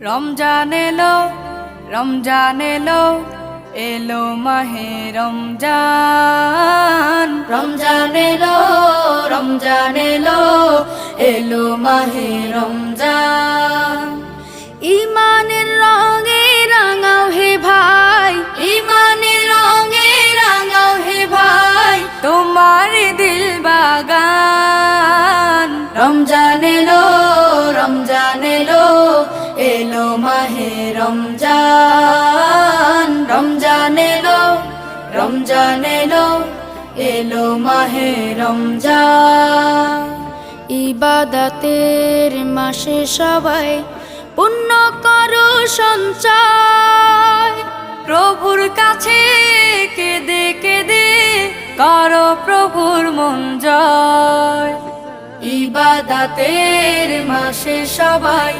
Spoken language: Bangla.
রমজান এলো, রমজান এলো, এলো মাহে রমজান। রমজান এলো, রমজান এলো, এলো মাহে রমজান। ইমানের রঙে রাঙাও হে ভাই, ইমানের রঙে রাঙাও হে ভাই, তোমার দিল বাগান। রমজান এলো, রমজান এলো, এলো মাহে রমজান। রমজান এলো, রমজান এলো, এলো মাহে রমজান। ইবাদতের মাসে সবাই পুণ্য করো সঞ্চয়, প্রভুর কাছে কেঁদে কেঁদে করো প্রভুর মন জয়। ইবাদতের মাসে সবাই